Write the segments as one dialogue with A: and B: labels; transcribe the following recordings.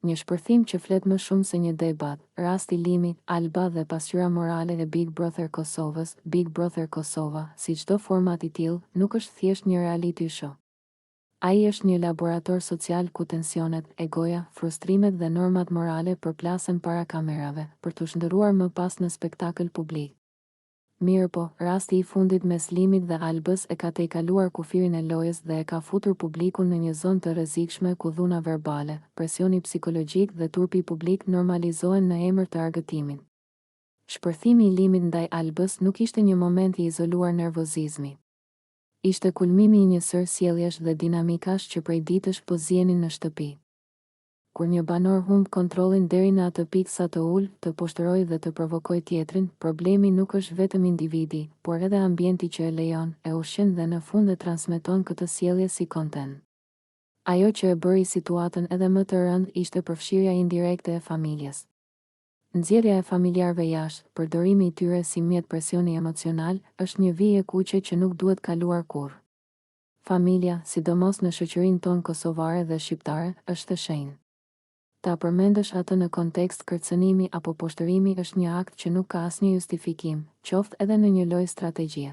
A: Një shpërthim që flet më shumë se një debat, rasti Limi, Alba dhe pasqyra morale e Big Brother Kosovës, Big Brother Kosova, si çdo format I tillë, nuk është thjesht një reality show. Ai është një laborator social ku tensionet, egoja, frustrimet dhe normat morale përplasen para kamerave, për të shndërruar më pas në spektakël publik. Mirë po, rasti I fundit mes Limit dhe Albës e ka tejkaluar kufirin e lojës dhe e ka futur publikun në një zonë të rrezikshme ku dhuna verbale, presioni psikologjik dhe turpi publik normalizohen në emër të argëtimit. Shpërthimi I Limit ndaj Albës nuk ishte një moment I izoluar nervozizmi. Ishte kulmimi I një sër sjelljesh dhe dinamikash që prej ditësh po zienin në shtëpi. Kur një banor humb kontrollin deri në atë pikë sa të ulë, të poshtërojë dhe të provokojë tjetrin, problemi nuk është vetëm individi, por edhe ambienti që e lejon, e ushqen dhe në fund e transmeton këtë sjellje si kontent. Ajo që e bëri situatën edhe më të rëndë ishte përfshirja indirekte e familjes. Nxjerrja e familjarëve jashtë, përdorimi I tyre si mjet presioni emocional, është një vijë e kuqe që nuk duhet kaluar kurrë. Familja, sidomos në shoqërinë tonë kosovare dhe shqiptare, është e shenjtë. Ta përmendësh atë në kontekst kërcënimi apo poshtërimi është një akt që nuk ka asnjë justifikim, qoftë edhe në një lojë strategjie.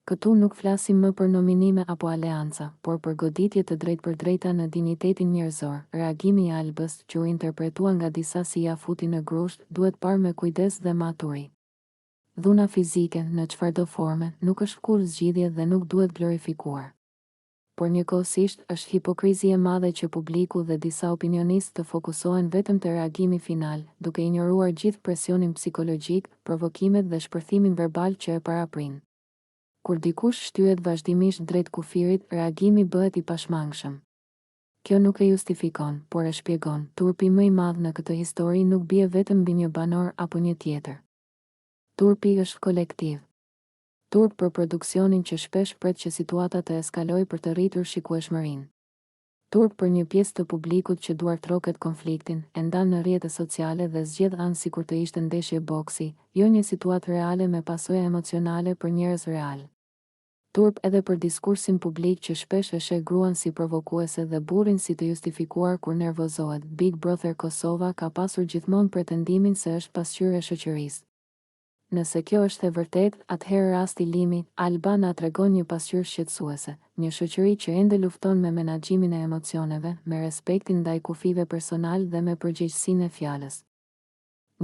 A: Këtu nuk flasim më për nominime apo aleanca, por për goditje të drejtpërdrejta në dinjitetin njerëzor. Reagimi I Albës, që u interpretua nga disa si ja futi në grusht, duhet parë me kujdes dhe maturi. Dhuna fizike, në çfarëdo forme, nuk është kurrë zgjidhje dhe nuk duhet glorifikuar. Por njëkohësisht është hipokrizi e madhe që publiku dhe disa opinionistë të fokusohen vetëm te reagimi final, duke injoruar gjithë presionin psikologjik, provokimet dhe shpërthimin verbal që e paraprin. Kur dikush shtyhet vazhdimisht drejt kufirit, reagimi bëhet I pashmangshëm. Kjo nuk e justifikon, por e shpjegon. Turpi më I madh në këtë histori nuk bie vetëm mbi një banor apo një tjetër. Turpi është kolektiv. Turp për produksionin që shpesh pret që situata të eskalojë për të rritur shikueshmërinë. Turp për një pjesë të publikut që duartroket konfliktin, e ndan në rrjete sociale dhe zgjedh anë sikur të ishte ndeshje boksi, jo një situatë reale me pasoja emocionale për njerëz real. Turp edhe për diskursin publik që shpesh e sheh gruan si provokuese dhe burrin si të justifikuar kur nervozohet. Big Brother Kosova ka pasur gjithmonë pretendimin se është pasqyrë e shoqërisë. Nëse kjo është e vërtet, atëherë rasti Limit, Alba na tregon një pasqyrë shqetësuese, një shoqëri që ende lufton me menaxhimin e emocioneve, me respektin ndaj kufive personal dhe me përgjegjësinë e fjalës.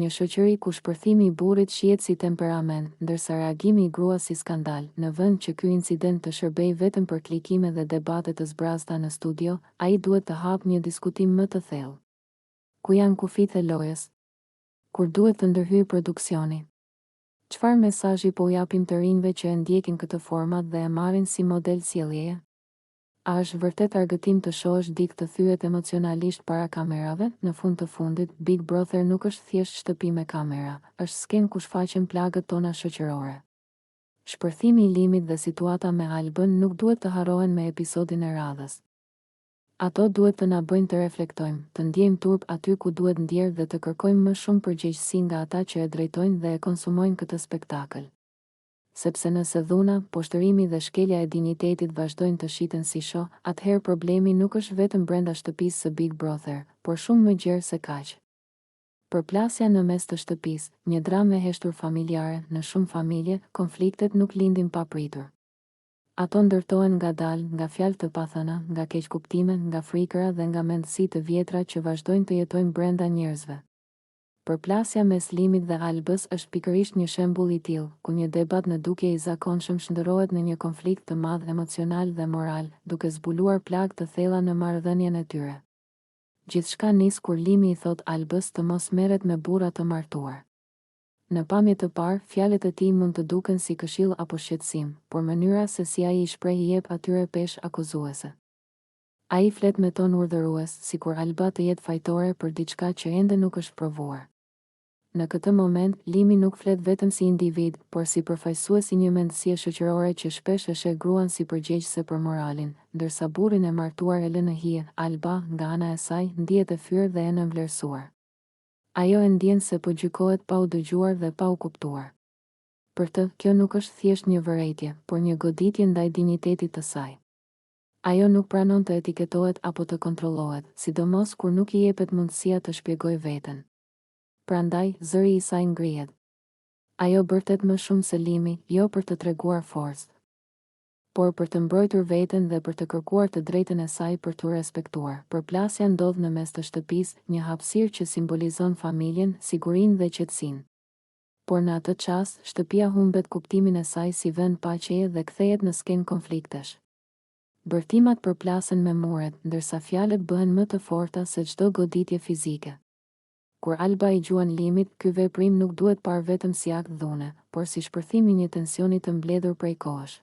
A: Një shoqëri ku shpërthimi I burrit shihet si temperament, ndërsa reagimi I gruas si skandal. Në vend që ky incident të shërbejë vetëm për klikime dhe debate të zbrazta në studio, ai duhet të hapë një diskutim më të thellë. Ku janë kufit e lojës? Kur duhet të ndërhyjë produksioni? Çfarë mesazhi po japim të rinjve që e ndjekin këtë format dhe e marrin si model sjelljeje? A është vërtet argëtim të shohësh dikë të thyet emocionalisht para kamerave? Në fund të fundit, Big Brother nuk është thjesht shtëpi me kamera, është skenë ku shfaqen plagët tona shoqërore. Shpërthimi I Limit dhe situata me Albën nuk duhet të harrohen me episodin e radhës. Ato duhet të na bëjnë të reflektojmë, të ndjejmë turp aty ku duhet ndjerë dhe të kërkojmë më shumë përgjegjësi nga ata që e drejtojnë dhe e konsumojnë këtë spektakël. Sepse nëse dhuna, poshtërimi dhe shkelja e dinjitetit vazhdojnë të shiten si shoh, atëherë problemi nuk është vetëm brenda shtëpisë së Big Brother, por shumë më gjerë se kaq. Përplasja në mes të shtëpisë, një dramë e heshtur familjare, në shumë familje, konfliktet nuk lindin papritur. Ato ndërtohen ngadalë, nga fjalë të pathëna, nga keqkuptime, nga frikëra dhe nga mendësi të vjetra që vazhdojnë të jetojnë brenda njerëzve. Përplasja mes Limit dhe Albës është pikërisht një shembull I tillë, ku një debat në dukje I zakonshëm shndërrohet në një konflikt të madh emocional dhe moral, duke zbuluar plagë të thella në marrëdhënien e tyre. Gjithçka nis kur Limi I thot Albës të mos merret me burra të martuar. Në pamje të parë, fjalët e tij mund të duken si këshill apo shqetësim, por mënyra se si ai I shpreh I jep atyre peshë akuzuese. Ai flet me ton urdhërues, sikur Alba të jetë fajtore për diçka që ende nuk është provuar. Në këtë moment, Limi nuk flet vetëm si individ, por si përfaqësues I një mendësie shoqërore që shpesh e sheh gruan si përgjegjëse për moralin, ndërsa burrin e martuar e lë në hije. Alba, nga ana e saj, ndihet e fyer dhe e nënvlerësuar. Ajo e ndjen se po gjykohet pa u dëgjuar dhe pa u kuptuar. Për të, kjo nuk është thjesht një vërejtje, por një goditje ndaj dinjitetit të saj. Ajo nuk pranon të etiketohet apo të kontrollohet, sidomos kur nuk i jepet mundësia të shpjegojë veten. Prandaj, zëri i saj ngrihet. Ajo bërtet më shumë se limi, jo për të treguar forcë, por për të mbrojtur veten dhe për të kërkuar të drejtën e saj për t'u respektuar. Përplasja ndodh në mes të shtëpisë, një hapësirë që simbolizon familjen, sigurinë dhe qetësinë. Por në atë çast, shtëpia humbet kuptimin e saj si vend paqeje dhe kthehet në skenë konfliktesh. Bërtimat përplasen me muret, ndërsa fjalët bëhen më të forta se çdo goditje fizike. Kur Alba i gjuan limit, ky veprim nuk duhet parë vetëm si akt dhune, por si shpërthim i një tensioni të mbledhur prej kohësh.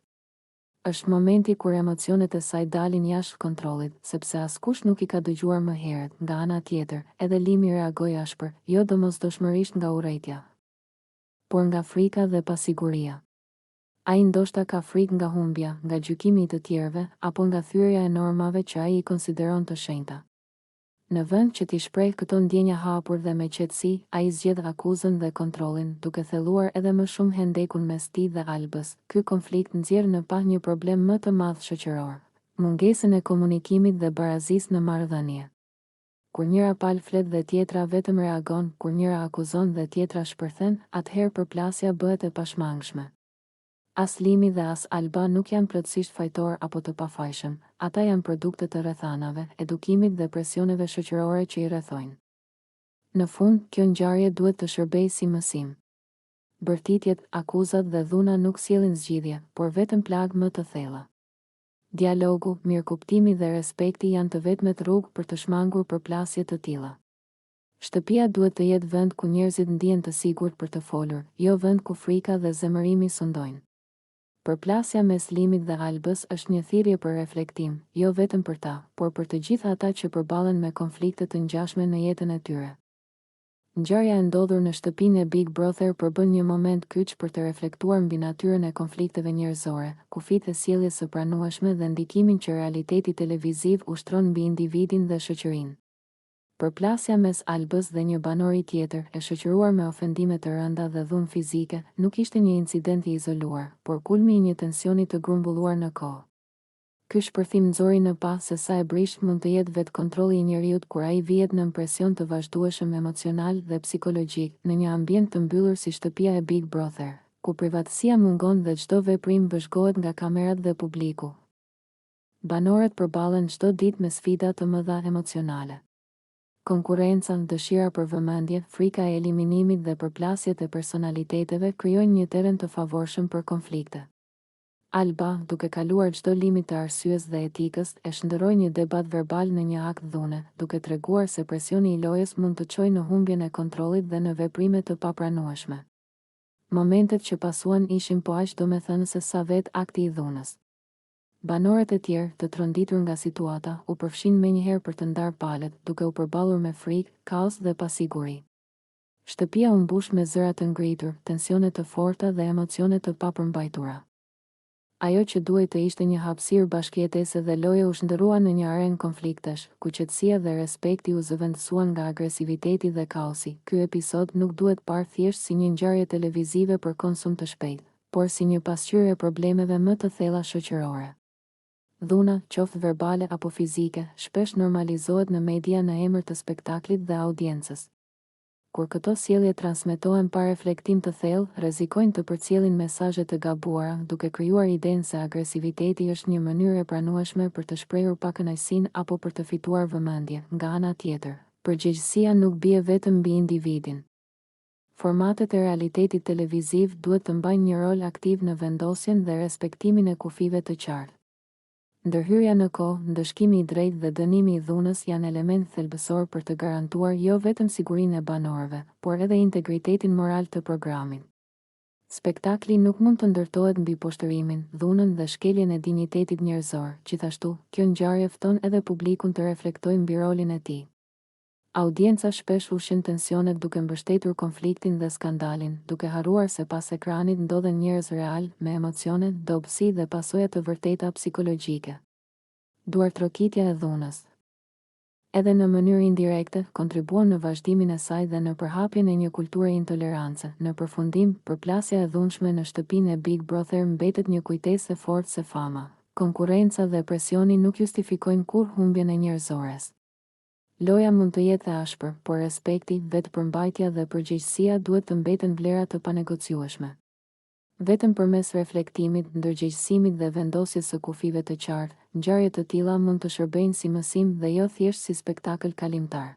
A: Është momenti kur emocionet e saj dalin jashtë kontrollit, sepse askush nuk i ka dëgjuar më herët. Nga ana tjetër, edhe limi reagoi ashpër, jo domosdoshmërisht nga urrejtja, por nga frika dhe pasiguria. Ai ndoshta ka frikë nga humbja, nga gjykimi i të tjerëve, apo nga thyrja e normave që ai i konsideron të shenjta. Në vend që t'i shpreh këto ndjenja hapur dhe me qetësi, ai zgjedh akuzën dhe kontrollin, duke thelluar edhe më shumë hendekun mes tij dhe Albës. Ky konflikt nxjerr në pa një problem më të madh shoqëror: mungesën e komunikimit dhe barazisë në marrëdhënie. Kur njëra palë flet dhe tjetra vetëm reagon, kur njëra akuzon dhe tjetra shpërthen, atëherë përplasja bëhet e pashmangshme. As limi dhe as Alba nuk janë plotësisht fajtor apo të pafajshëm, ata janë produkte të rrethanave, edukimit dhe presioneve shoqërore që i rrethojnë. Në fund, kjo ngjarje duhet të shërbejë si mësim. Bërtitjet, akuzat dhe dhuna nuk sjellin zgjidhje, por vetëm plagë më të thella. Dialogu, mirëkuptimi dhe respekti janë të vetmet rrugë për të shmangur përplasje të tilla. Shtëpia duhet të jetë vend ku njerëzit ndihen të sigurt për të folur, jo vend ku frika dhe zemërimi sundojnë. Përplasja mes limit dhe Albës është një thirrje për reflektim, jo vetëm për ta, por për të gjitha ata që përballen me konflikte të ngjashme në jetën e tyre. Ngjarja e ndodhur në shtëpinë e Big Brother përbën një moment kyç për të reflektuar mbi natyrën e konflikteve njerëzore, kufijtë e sjelljes së pranueshme dhe ndikimin që realiteti televiziv ushtron mbi individin dhe shoqërinë. Përplasja mes Albës dhe një banori tjetër, e shoqëruar me ofendime të rënda dhe dhunë fizike, nuk ishte një incident i izoluar, por kulmi i një tensioni të grumbulluar në kohë. Ky shpërthim nxori në pa se sa e brisht mund të jetë vetë kontrolli i njeriut kur ai vihet në presion të vazhdueshëm emocional dhe psikologjik, në një ambient të mbyllur si shtëpia e Big Brother, ku privatësia mungon dhe çdo veprim vëzhgohet nga kamerat dhe publiku. Banorët përballen çdo ditë me sfida të mëdha emocionale. Konkurenca, dëshira për vëmendje, frika e eliminimit dhe përplasjet e personaliteteve krijojnë një terren të favorshëm për konflikte. Alba, duke kaluar çdo limit të arsyes dhe etikës, e shndërroi një debat verbal në një akt dhune, duke treguar se presioni i lojës mund të çojë në humbjen e kontrollit dhe në veprime të papranueshme. Momentet që pasuan ishin po aq domethënëse sa vetë akti i dhunës. Banorët e tjerë, të tronditur nga situata, u përfshin menjëherë për të ndarë palët, duke u përballur me frikë, kaos dhe pasiguri. Shtëpia u mbush me zëra të ngritur, tensione të forta dhe emocione të papërmbajtura. Ajo që duhej të ishte një hapësirë bashkëjetese dhe loje u shndërrua në një arenë konfliktesh, ku qetësia dhe respekti u zëvendësuan nga agresiviteti dhe kaosi. Ky episod nuk duhet parë thjesht si një ngjarje televizive për konsum të shpejtë, por si një pasqyrë e problemeve më të thella shoqërore. Dhuna, qoftë verbale apo fizike, shpesh normalizohet në media në emër të spektaklit dhe audiencës. Kur këto sjellje transmetohen pa reflektim të thellë, rrezikojnë të përcjellin mesazhe të gabuara, duke krijuar idenë se agresiviteti është një mënyrë e pranueshme për të shprehur pakënaqësinë apo për të fituar vëmendje. Nga ana tjetër, përgjegjësia nuk bie vetëm mbi individin. Formatet e realitetit televiziv duhet të mbajnë një rol aktiv në vendosjen dhe respektimin e kufive të qartë. Ndërhyrja në kohë, ndëshkimi i drejtë dhe dënimi i dhunës janë element thelbësor për të garantuar jo vetëm sigurinë e banorëve, por edhe integritetin moral të programit. Spektakli nuk mund të ndërtohet mbi poshtërimin, dhunën dhe shkeljen e dinjitetit njerëzor. Gjithashtu, kjo ngjarje fton edhe publikun të reflektojë mbi rolin e tij. Audienca shpesh ushin tensionet duke mbështetur konfliktin dhe skandalin, duke harruar se pas ekranit ndodhen njerëz real, me emocione, dobësi dhe pasoja të vërteta psikologjike. Duartrokitja e dhunës. Edhe në mënyrë indirekte, kontribuon në vazhdimin e saj dhe në përhapjen e një kulture intolerance. Në përfundim, përplasja e dhunshme në shtëpinë e Big Brother mbetet një kujtesë e fortë se fama, konkurrenca dhe presioni nuk justifikojnë kur humbjen e njerëzores. Loja mund të jetë e ashpër, por respekti, vetëpërmbajtja dhe përgjegjësia duhet të mbeten vlera të panegociueshme. Vetëm përmes reflektimit, ndërgjegjësimit dhe vendosjes së kufive të qartë, ngjarje të tilla mund të shërbejnë si mësim dhe jo thjesht si spektakël kalimtar.